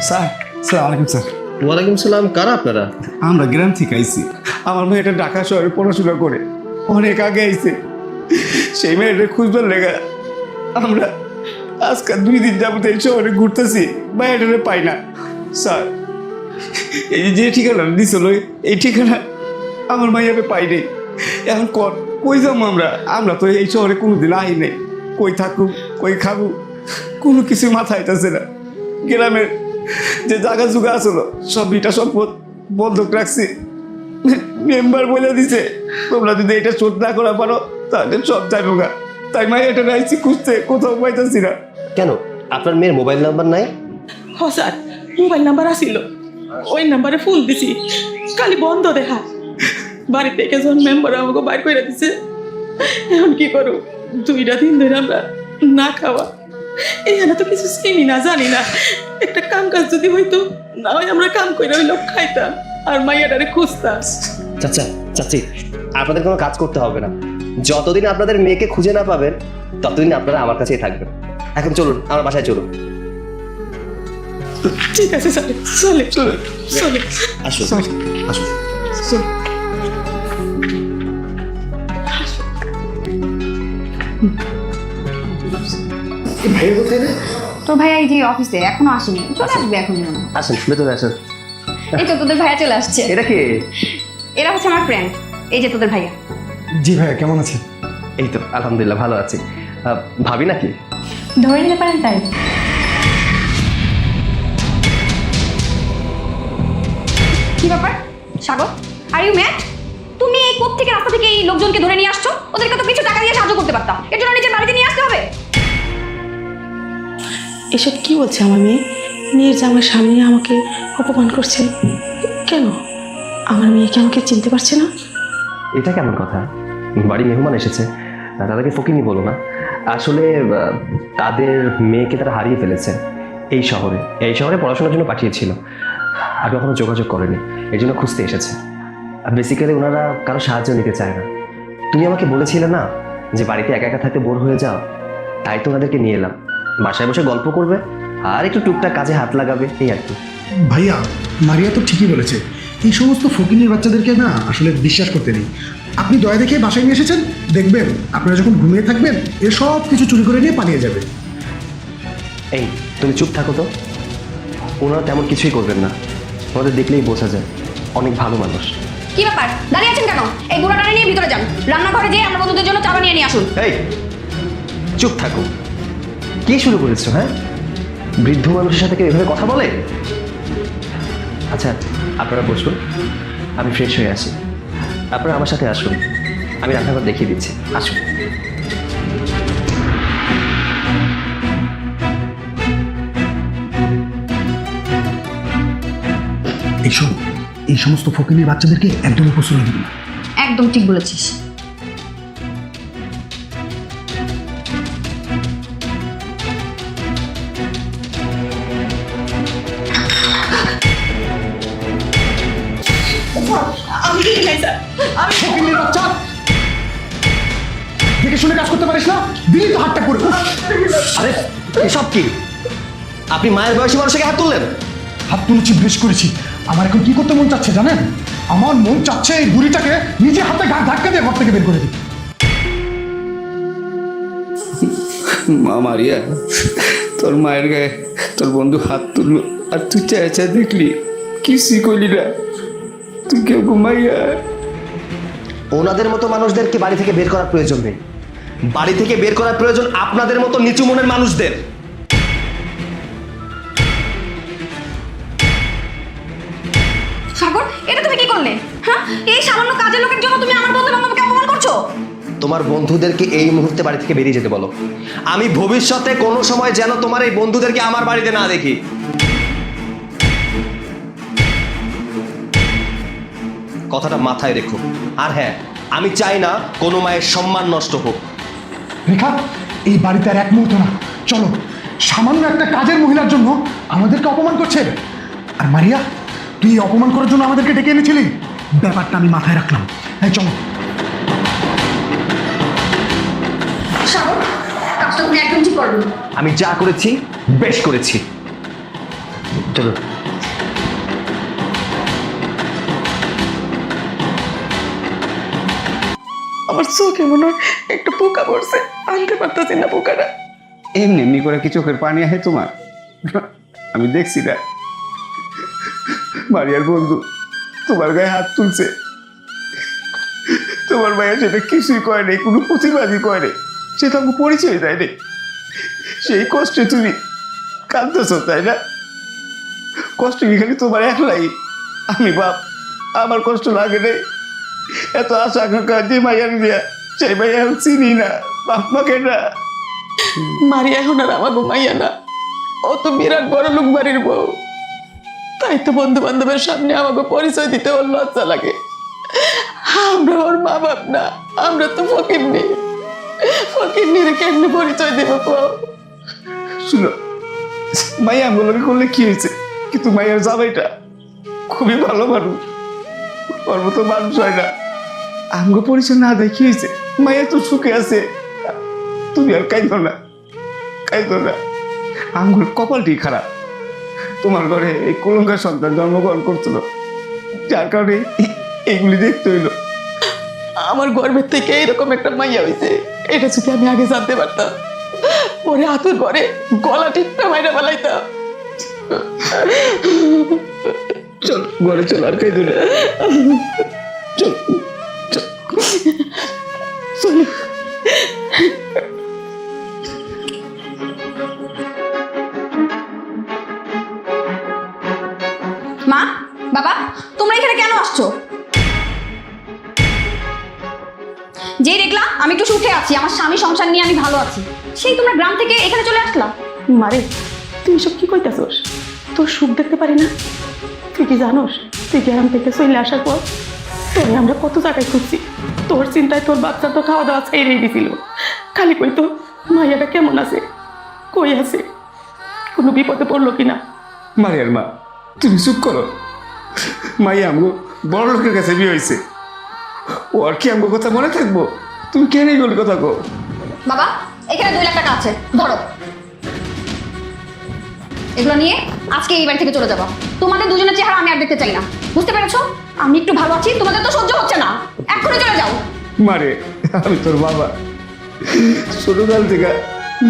Sir sir আলাইকুম sir. ওয়ালাইকুম সালাম। কারা আপনারা? আমরা গ্রাম থেকে আইছি। আমার মেয়েটা ঢাকা শহরে পড়াশোনা করে অনেক আগে আইছে। সেই মেয়েটা খুঁজবার লেগা আমরা আজকাল 2 দিন যাবত এই শহরে ঘুরতেছি, মেয়েটারে পাই না। স্যার এই যে ঠিকানা দিছিল এই ঠিকানা আমার মাইয়াকে পাই নেই। এখন কই যাবো আমরা? আমরা তো এই শহরে কোনোদিন আই নেই। কই থাকুক, কই খাবো, কোনো কিছু মাথায় আইতাছে না। গ্রামের যে জায়গা জুগা আসলো সব বিটা সম্পদ বন্ধক রাখছি। মেম্বার বলে দিছে তোমরা যদি এটা শোধ না করা পারো তাহলে সব যাইব গা। তাই মা এটা রাইছি খুঁজতে, কোথাও পাইতেছি না। কেন আপনার মেয়ের মোবাইল নাম্বার নাই? হ স্যার, মোবাইল নাম্বার আসিল, ওই নাম্বারে ফোন দিছি, খালি বন্ধ দেখা। বাড়ি থেকে যখন মেম্বার আমাকে বাইর করে দিছে, এখন কি করো? 2টা দিন ধরে আমরা না খাওয়া, এখানে তো কিছু চিনি না, জানি না। একটা কাম কাজ যদি হইতো, না হয় আমরা কাম করে হইলো খাইতাম আর মাইয়াটারে খুঁজতাম। চাচা চাচি, আপনাদের কোনো কাজ করতে হবে না। যতদিন আপনাদের মেয়েকে খুঁজে না পাবেন ততদিন আপনারা আমার কাছেই থাকবেন। এখন চলুন আমার বাসায় চলুন। ঠিক আছে স্যার, চলে চলে চলে আসুন স্যার আসুন। স্যার ভাই কোথায় রে? তো ভাইয়া এই যে অফিসে এখনো আসেনি, চলে আসবে এখন। আসেন ভেতরে আসেন। এই তো তোদের ভাইয়া চলে আসছে। এটা কে? এরা হচ্ছে আমার ফ্রেন্ড, এই যে তোদের ভাইয়া। জি ভাইয়া কেমন আছেন? এই তো আলহামদুলিল্লাহ ভালো আছি। ভাবি নাকি? ধরে নিতে পারেন তাই। কি ব্যাপার সাগর, আর ইউ ম্যাড? তুমি এই কোথা থেকে রাস্তা থেকে এই লোকজনকে ধরে নিয়ে আসছো? ওদেরকে তো কিছু টাকা দিয়ে সাহায্য করতে পারতাম, এর জন্য নিজের বাড়িতে নিয়ে আসতে হবে? এসব কি বলছে আমার মেয়ে? মেয়ের জামার সামনে আমাকে অপমান করছে কেন? আমার মেয়েকে আমাকে চিনতে পারছে না? এটা কেমন কথা? বাড়ি মেহমান এসেছে, তাদেরকে ফকিনি বলো না। আসলে তাদের মেয়েকে তারা হারিয়ে ফেলেছে এই শহরে পড়াশোনার জন্য পাঠিয়েছিল, আর কখনো যোগাযোগ করেনি, এই জন্য খুঁজতে এসেছে। আর বেসিক্যালি ওনারা কারো সাহায্য নিতে চায় না। তুমি আমাকে বলেছিলে না যে বাড়িতে একা একা থাকতে বোর হয়ে যাও, তাই তো ওনাদেরকে নিয়ে এলাম। বাসায় বসে গল্প করবে আর একটু টুকটাক কাজে হাত লাগাবে, এই আর কি। ভাইয়া, মারিয়া তো ঠিকই বলেছে। এই সমস্ত ফকিনের বাচ্চাদেরকে না আসলে বিশ্বাস করতে নেই। আপনি দয়া দেখে বাসায় নিয়ে এসেছেন, দেখবেন আপনারা যখন ঘুমিয়ে থাকবেন এসব কিছু চুরি করে নিয়ে পালিয়ে যাবে। এই তুমি চুপ থাকো তো, ওনারা তেমন কিছুই করবেন না। ওনাদের দেখলেই বোঝা যায় অনেক ভালো মানুষ। কি ব্যাপার, দাঁড়িয়ে আছেন কেন? এই বুড়াটারে নিয়ে ভিতরে যান, রান্নাঘরে যেয়ে আমার বন্ধুদের জন্য চা বানিয়ে নিয়ে আসুন। এই চুপ থাকো, কি শুরু করেছো? হ্যাঁ, বৃদ্ধ মানুষের সাথে কেউ এভাবে কথা বলে? আচ্ছা আপনারা বসুন, আমি ফ্রেশ হয়ে আসি। আপনারা আমার সাথে আসুন, আমি রান্নাঘর দেখিয়ে দিচ্ছি, আসুন। এইসব এই সমস্ত ফকিনের বাচ্চাদেরকে একদমই প্রশ্রয় দিবেন না। একদম ঠিক বলেছিস। আমি দেখি নাই স্যার, আমি ফকিনের বাচ্চা, দেখে শুনে কাজ করতে পারিস না, দিলি তো হাতটা করে। আরে এসব কি? আপনি মায়ের বয়সী মানুষকে হাত তুললেন? হাত তুলেছি, ব্রেশ করেছি। আমার এখন কি করতে মন চাচ্ছে জানেন? আমার মন চাচ্ছে এই বুড়িটাকে নিজে হাতে ঘাট ধাক্কা দিয়ে ঘর থেকে বের করে দিই। মা মারিয়া, তোর মায়ের গায়ে তোর বন্ধু হাত তুললো আর তুই চায় চায় দেখলি, কিছুই করলি না। তুই কেউ ঘুমাইয়া। ওনাদের মতো মানুষদেরকে বাড়ি থেকে বের করার প্রয়োজন নেই। বাড়ি থেকে বের করার প্রয়োজন আপনাদের মতো নিচু মনের মানুষদের। সাগর, এটা তুমি কি করলে? হ্যাঁ, এই সামান্য কাজের লোকের জন্য তুমি আমার বন্ধু বান্ধবকে অপমান করছো। তোমার বন্ধুদেরকে এই মুহূর্তে বাড়ি থেকে বেরিয়ে যেতে বলো। আমি ভবিষ্যতে কোনো সময় যেন তোমার এই বন্ধুদেরকে আমার বাড়িতে না দেখি। কথাটা মাথায় রেখো। আর হ্যাঁ, আমি চাই না কোনো মায়ের সম্মান নষ্ট হোক। রেখা, এই বাড়িতে আর এক মুহূর্ত না। চলো, সামান্য একটা কাজের মহিলার জন্য আমাদেরকে অপমান করছে। আর মারিয়া, তুই এই অপমান করার জন্য আমাদেরকে ডেকে এনেছিলি, ব্যাপারটা আমি মাথায় রাখলাম। হ্যাঁ চলো। সাগর, কাজটা তুমি একদম ঠিক করবে। আমি যা করেছি বেশ করেছি। চলো। আমার চোখে মনে হয় একটু পোকা পড়ছে, আনতে পারতেছি না পোকাটা। এমনি এমনি করে কি চোখের পানি আসে তোমার? আমি দেখছি না মারিয়ার বন্ধু তোমার গায়ে হাত তুলছে, তোমার ভাইয়া সেটা কিছুই করে নেই, কোনো প্রতিবাদই করে নেই, সে তো আমাকে পরিচয় দেয় নেই। সেই কষ্টে তুমি কাঁদতেছ, তাই না? কষ্ট কি খালি তোমার একলাই? আমি বাপ, আমার কষ্ট লাগে নেই? এত আশা আকাঙ্ক্ষা যে মাইয়ার দিয়া, সেই মাইয়া এখন চিনি না, বাপ মাকে না। মারি এখন আর আমার ঘুমাইয়া না, ও তো বিরাট বড় লোক বাড়ির বউ। তাই তো বন্ধু বান্ধবের সামনে আমাকে পরিচয় দিতে ওর লজ্জা লাগে। আমরা ওর মা বাপ না, আমরা তো ফকিরনি। ফকিরনিরে কেমনে পরিচয় দেব কও? শুনো, মাইয়া আমগুলোকে করলে কি হয়েছে, কিন্তু মাইয়ার জামাইটা খুবই ভালো মানুষ, ওর মতো মানুষ হয় না। আমগো পরিচয় না দেয় কি হয়েছে, মাইয়া তো সুখে আছে। তুমি আর কাইদো না, কাইদো না। আমগুর কপালটি খারাপ, তোমার ঘরে এই কলঙ্কার সন্তান জন্মগ্রহণ করছিল, যার কারণে এইগুলি দেখতে হইলো। আমার গর্ভের থেকে এরকম একটা মাইয়া হয়েছে, এটা যদি আমি আগে জানতে পারতাম, ওরে হাতের ঘরে গলা টিপটা মাইরা ফেলাইতাম। চল ঘরে চল, আর কাইদো না, চল চল। চলো। মা, বাবা, তোমরা এখানে কেন আসছো? যেই দেখলাম আমি একটু সুখে আছি, আমার স্বামী সংসার নিয়ে আমি ভালো আছি, সেই তোমরা গ্রাম থেকে এখানে চলে আসলা। মারে, তুই সব কি কইতাছস? তোর সুখ দেখতে পারি না? তুই কি জানোস, তুই গ্রাম থেকে চলে আসার পর তোরে আমরা কত জায়গায় খুঁজছি। তোর চিন্তায় তোর বাচ্চা তো খাওয়া দাওয়া ছেড়েই দিছিল। খালি কইতো মাইয়াটা কেমন আছে, কই আছে, কোনো বিপদে পড়লো কিনা। মারিয়ার মা, তুমি চুপ করো। মাইয়া আমগো বড় লোকের কাছে বিয়ে হয়েছে, ও আর কি আমগো কথা মনে থাকবো? তুমি কেন এইগুলো কথা কো? বাবা, এখানে 2 লাখ টাকা আছে, ধরো। এগুলো নিয়ে আজকে এই বাড়ি থেকে চলে যাবো। তোমাদের দুজনের চেহারা আমি আর দেখতে চাই না, বুঝতে পেরেছো? আমি একটু ভালো আছি, তোমাদের তো সহ্য হচ্ছে না, এক্ষুনি চলে যাও। মারে, আমি তোর বাবা, ছোটকাল থেকে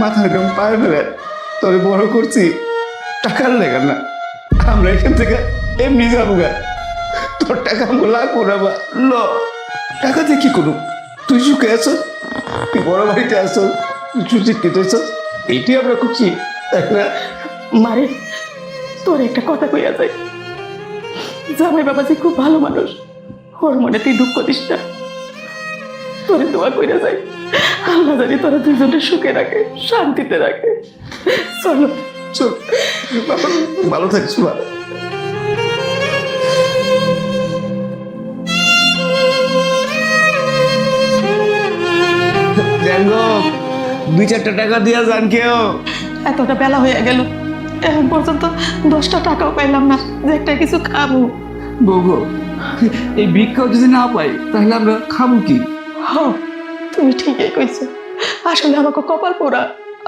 মাথার গাম পায়ে ফেলে তোরে বড় করছি, টাকার লেগে না। আমরা এখান থেকে এমনি যাবো গা, তোর টাকা আমাকে লাগবো না। বা ল, টাকা দিয়ে কি করুক? তুই সুখে আছো, তুই বড় বাড়িতে আসো, তুই শিক্ষিত হয়েছ, এইটি আমরা খুশি, তাই না? মারে, তোর একটা কথা কইয়া যায়, জামাই বাবা যে খুব ভালো মানুষ, ওর মনে তুই দুঃখ দিস না। তোরে দোয়া কইরা যায়, আল্লাহ জানি তোরা দুজনের সুখে রাখে, শান্তিতে রাখে। চলো। চল বাবা, ভালো থাকিস বা। দেখো, 2-4 টাকা দিয়া যান কেউ। এতটা বেলা হয়ে গেল, এখন পর্যন্ত 10টা টাকাও পাইলাম না যে একটা কিছু খাবো। বগো, এই ভিক্ষাও যদি না পাই তাহলে আমরা খাবো কি? হ, তুমি ঠিকই কইছো, আসলে আমাকে কপাল পোড়া,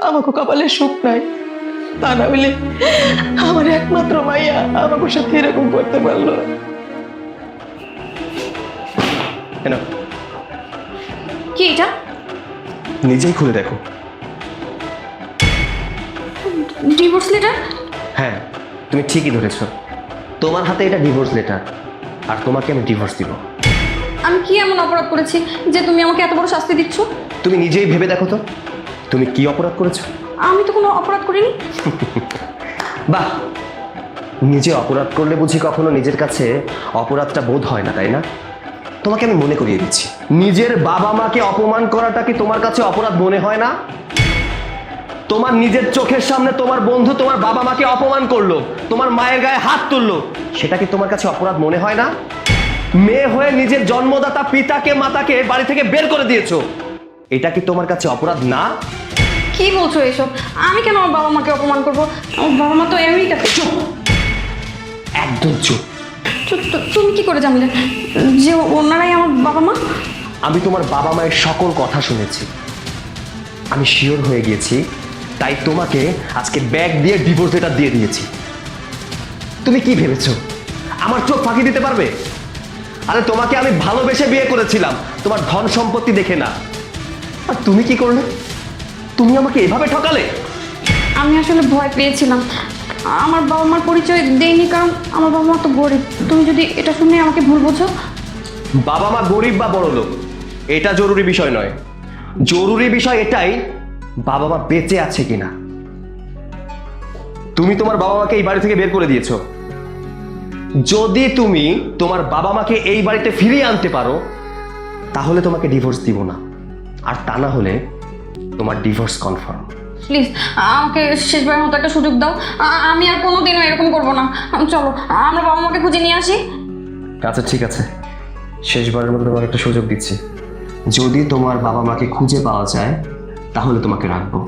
আমাকে কপালে সুখ নাই। তা না হইলে আমার একমাত্র মাইয়া আমাকে সাথে এরকম করতে পারলো। কেন? কি এটা? নিজেই খুলে দেখো। Divorce letter? হ্যাঁ, তুমি ঠিকই ধরেছো, তোমার হাতে এটা ডিভোর্স লেটার, আর তোমাকে আমি ডিভোর্স দিব। আমি কি এমন অপরাধ করেছি যে তুমি আমাকে এত বড় শাস্তি দিচ্ছ? তুমি নিজেই ভেবে দেখো তো, তুমি কি অপরাধ করেছো? আমি তো কোনো অপরাধ করিনি। বাহ, নিজে অপরাধ করলে বুঝি কখনো নিজের কাছে অপরাধটা বোধ হয় না, তাই না? তোমাকে আমি মনে করিয়ে দিচ্ছি, নিজের বাবা মাকে অপমান করাটা কি তোমার কাছে অপরাধ মনে হয় না? তোমার নিজের চোখের সামনে তোমার বন্ধু তোমার বাবা মাকে অপমান করলো, তোমার মায়ের গায়ে হাত তুললো, সেটা কি তোমার কাছে অপরাধ মনে হয় না? মেয়ে হয়ে নিজের জন্মদাতা পিতাকে মাতাকে বাড়ি থেকে বের করে দিয়েছো, এটা কি তোমার কাছে অপরাধ না? কি বলছো এসব? আমি কেন আমার বাবা মাকে অপমান করবো? আমার বাবা মা তো আমেরিকাতে। চুপ, একদম চুপ। তুমি কি করে জানলে যে ওনারাই আমার বাবা মা? আমি তোমার বাবা মায়ের সকল কথা শুনেছি, আমি শিওর হয়ে গিয়েছি, তাই তোমাকে আজকে ব্যাগ দিয়ে ডিভোর্স লেটার দিয়ে দিয়েছি। তুমি কি ভেবেছো আমার চোখ ফাঁকি দিতে পারবে? আরে তোমাকে আমি ভালোবেসে বিয়ে করেছিলাম, তোমার ধন সম্পত্তি দেখে না। আর তুমি কি করলে? তুমি আমাকে এভাবে ঠকালে। আমি আসলে ভয় পেয়েছিলাম, আমার বাবা মার পরিচয় দেয়নি কারণ আমার বাবা মা তো গরিব। তুমি যদি এটা শুনে আমাকে ভুল বোঝো। বাবা মা গরিব বা বড় লোক এটা জরুরি বিষয় নয়, জরুরি বিষয় এটাই বাবা মা বেঁচে আছে কিনা। তুমি তোমার বাবা মাকে এই বাড়ি থেকে বের করে দিয়েছো। যদি তুমি তোমার বাবা মাকে এই বাড়িতে ফিরিয়ে আনতে পারো তাহলে তোমাকে ডিভোর্স দিব না, আর তা না হলে তোমার ডিভোর্স কনফার্ম। প্লিজ আমাকে শেষবারের মতো একটা সুযোগ দাও, আমি আর কোনোদিনও এরকম করবো না। চলো আমরা বাবা মাকে খুঁজে নিয়ে আসি। আচ্ছা ঠিক আছে, শেষবারের মতো তোমাকে একটা সুযোগ দিচ্ছি। যদি তোমার বাবা মাকে খুঁজে পাওয়া যায় তাহলে তোমাকে রাখবো,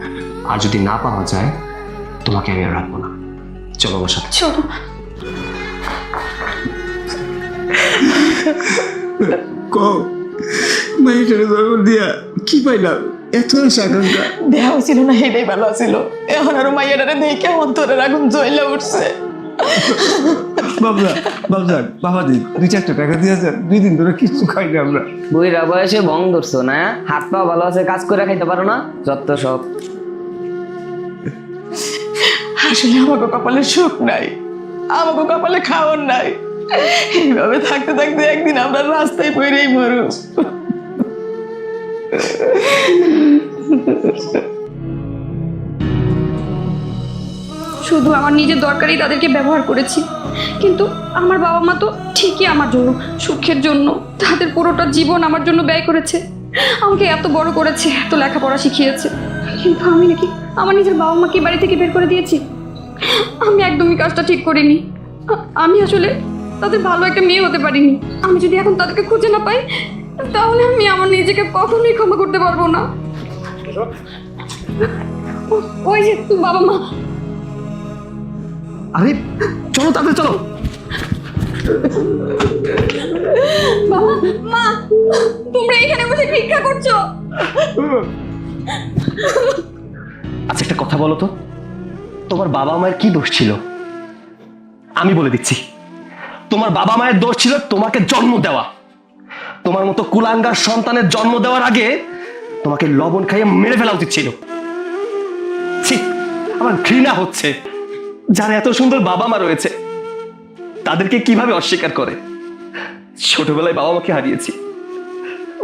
আর যদি না পাওয়া যায় তোমাকে আমি আর রাখবো না। চলো আমার সাথে। চলো। কও মেয়েটারে জন্ম দিয়া কি পাইলাম? এত আকাঙ্ক্ষা দেহা ছিল না, এটাই ভালো ছিল। এখন আরো মাইয়াটারে দেখে অন্তরের আগুন জ্বলে উঠছে। বাবলা বাবজান বাবাজি 2-4 টাকা দিয়েছেন, 2 দিন ধরে কিছু খাই না আমরা। বুইরা বয়সে বং ধরছো না, হাত পা ভালো আছে, কাজ করে খাইতে পারো না, যত সব। আসলে আমাকে কপালে সুখ নাই, আমাকে কপালে খাওয়ার নাই। এইভাবে থাকতে থাকতে একদিন আমরা রাস্তায় পড়েই মরু। শুধু আমার নিজের দরকারেই তাদেরকে ব্যবহার করেছি, কিন্তু আমার বাবা মা তো ঠিকই আমার জন্য, সুখের জন্য তাদের পুরোটা জীবন আমার জন্য ব্যয় করেছে। আমাকে এত বড় করেছে, এত লেখাপড়া শিখিয়েছে, কিন্তু আমি নাকি আমার নিজের বাবা মাকে বাড়ি থেকে বের করে দিয়েছি। আমি একদমই কাজটা ঠিক করিনি। আমি আসলে তাদের ভালো একটা মেয়ে হতে পারিনি। আমি যদি এখন তাদেরকে খুঁজে না পাই তাহলে আমি আমার নিজেকে কখনোই ক্ষমা করতে পারবো না। ওই যে বাবা মা। আরে চলো তাড়াতাড়ি চলো। বাবা মা, তোমরা এখানে বসে ভিক্ষা করছো? আচ্ছা একটা কথা বলো তো, তোমার বাবা মায়ের কি দোষ ছিল? আমি বলে দিচ্ছি, তোমার বাবা মায়ের দোষ ছিল তোমাকে জন্ম দেওয়া। তোমার মতো কুলাঙ্গার সন্তানের জন্ম দেওয়ার আগে তোমাকে লবণ খাইয়ে মেরে ফেলা উচিত ছিল। ছি, আমার ঘৃণা হচ্ছে যারা এত সুন্দর বাবা মা রয়েছে তাদেরকে কিভাবে অস্বীকার করে। ছোটবেলায় বাবা মাকে হারিয়েছি,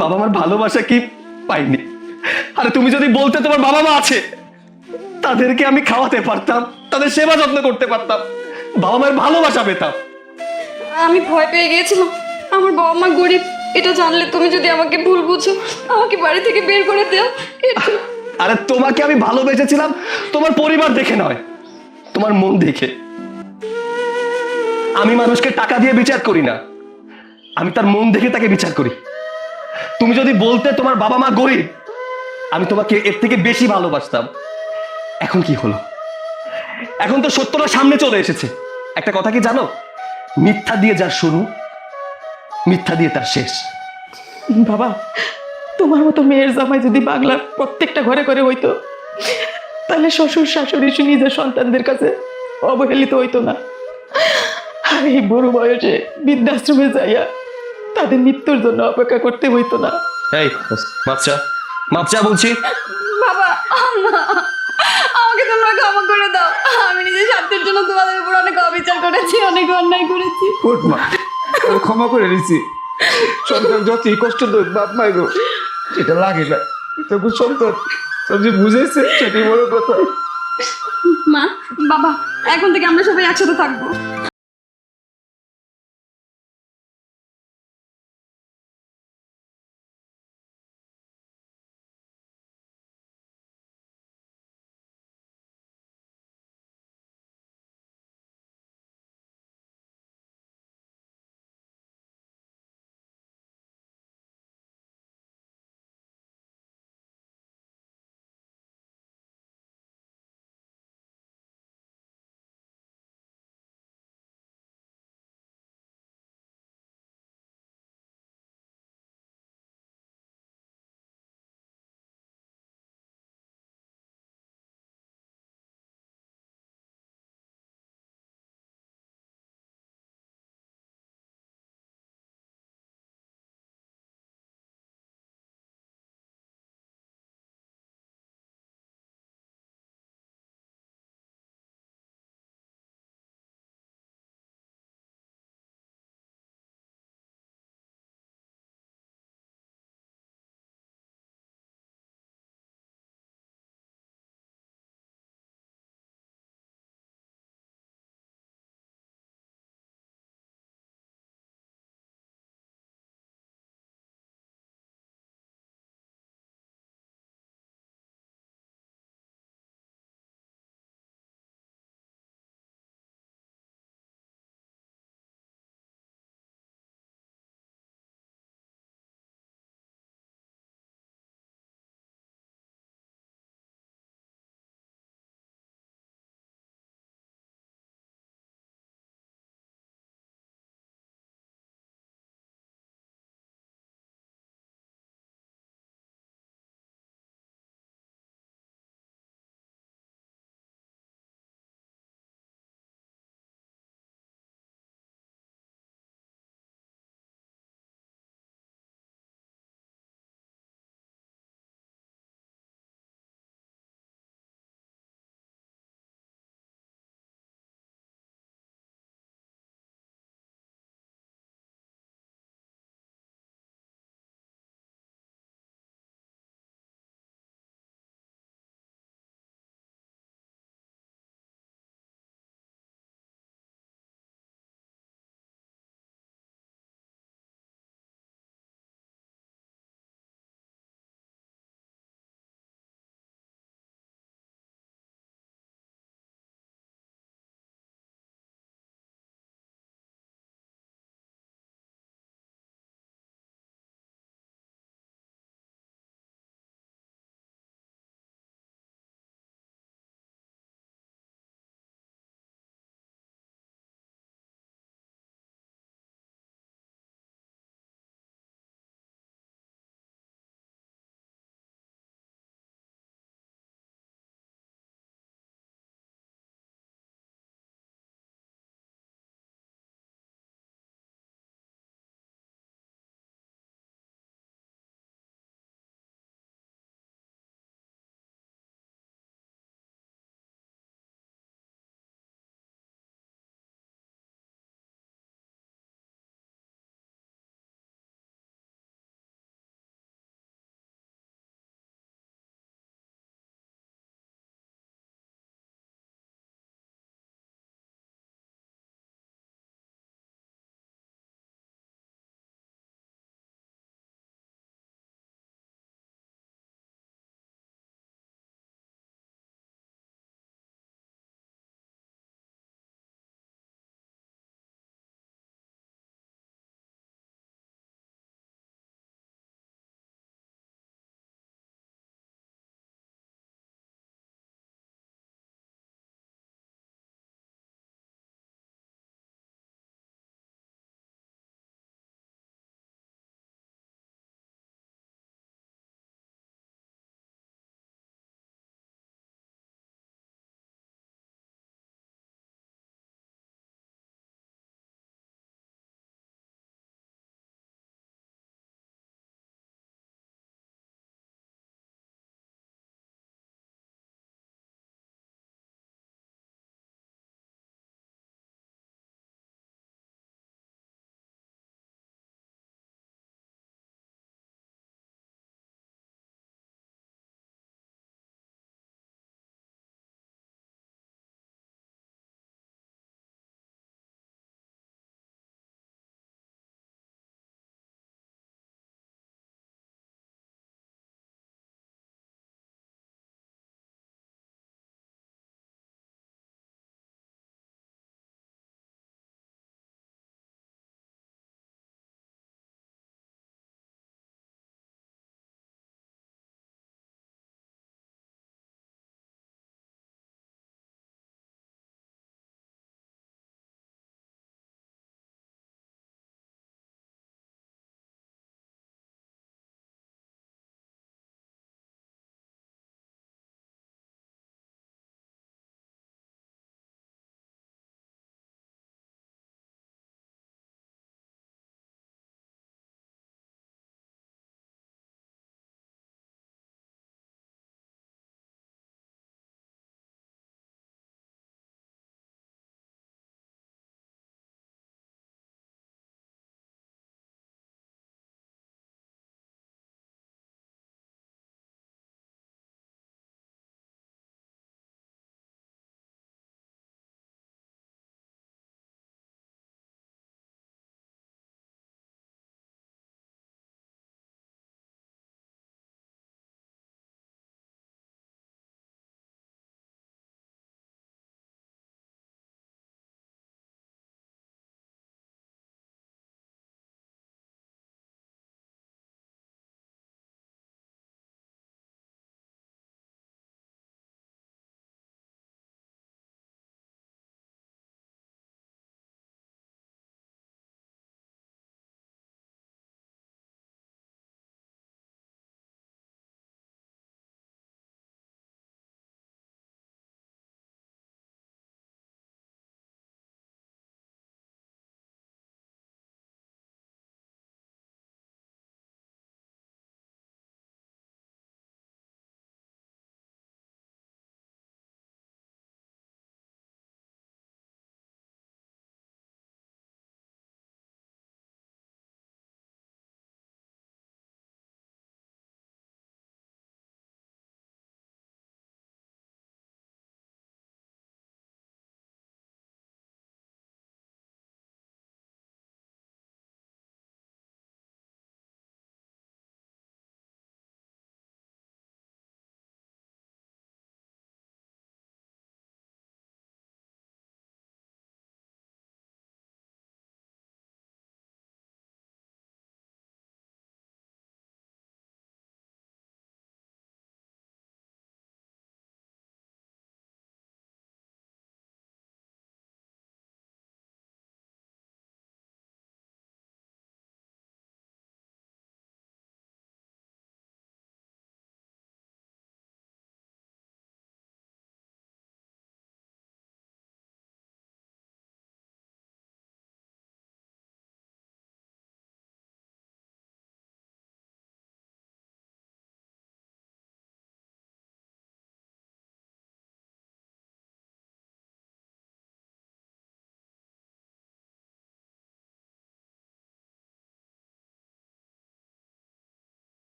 বাবা মার ভালোবাসা কি পাইনি। আরে তুমি যদি বলতে তোমার বাবা মা আছে, তাদেরকে আমি খাওয়াতে পারতাম, তাদের সেবা যত্ন করতে পারতাম, বাবা মায়ের ভালোবাসা পেতাম। আমি ভয় পেয়ে গিয়েছিলাম, আমার বাবা মা গরিব এটা জানলে তুমি যদি আমাকে ভুল বুঝো, আমাকে বাড়ি থেকে বের করে দাও। আরে তোমাকে আমি ভালোবেসেছিলাম তোমার পরিবার দেখে নয়, তোমার মন দেখে। আমি মানুষকে টাকা দিয়ে বিচার করি না, আমি তার মন দেখে তাকে বিচার করি। তুমি যদি বলতে তোমার বাবা মা গরিব, আমি তোমাকে এর থেকে বেশি ভালোবাসতাম। এখন কি হলো? এখন তো সত্যটা সামনে চলে এসেছে। একটা কথা কি জানো, মিথ্যা দিয়ে যার শুরু, মিথ্যা দিয়ে তার শেষ। বাবা, তোমার মতো মেয়ের জামাই যদি বাংলার প্রত্যেকটা ঘরে ঘরে হইতো তাহলে শ্বশুর শাশুড়ি নিজের সন্তানদের কাছে অবহেলিত হইতো না। আর এই বুড়ো বয়সে বৃদ্ধাশ্রমে যাইয়া তাদের মৃত্যুর জন্য অপেক্ষা করতে হইতো না। এই মাপচা মাপচা বলছি। বাবা আমাকে তোমরা ক্ষমা করে দাও, আমি নিজের স্বার্থের জন্য তোমাদের উপর অনেক অবিচার করেছি, অনেক অন্যায় করেছি। ওঠ মা, ওরে ক্ষমা করে দিছি। সন্তান যতই কষ্ট দেয় বাপ মাই গো, সেটা লাগে না। তখন সন্তান তোর যে বুঝেছে সেটাই বড় কথা। মা বাবা, এখন থেকে আমরা সবাই একসাথে থাকবো।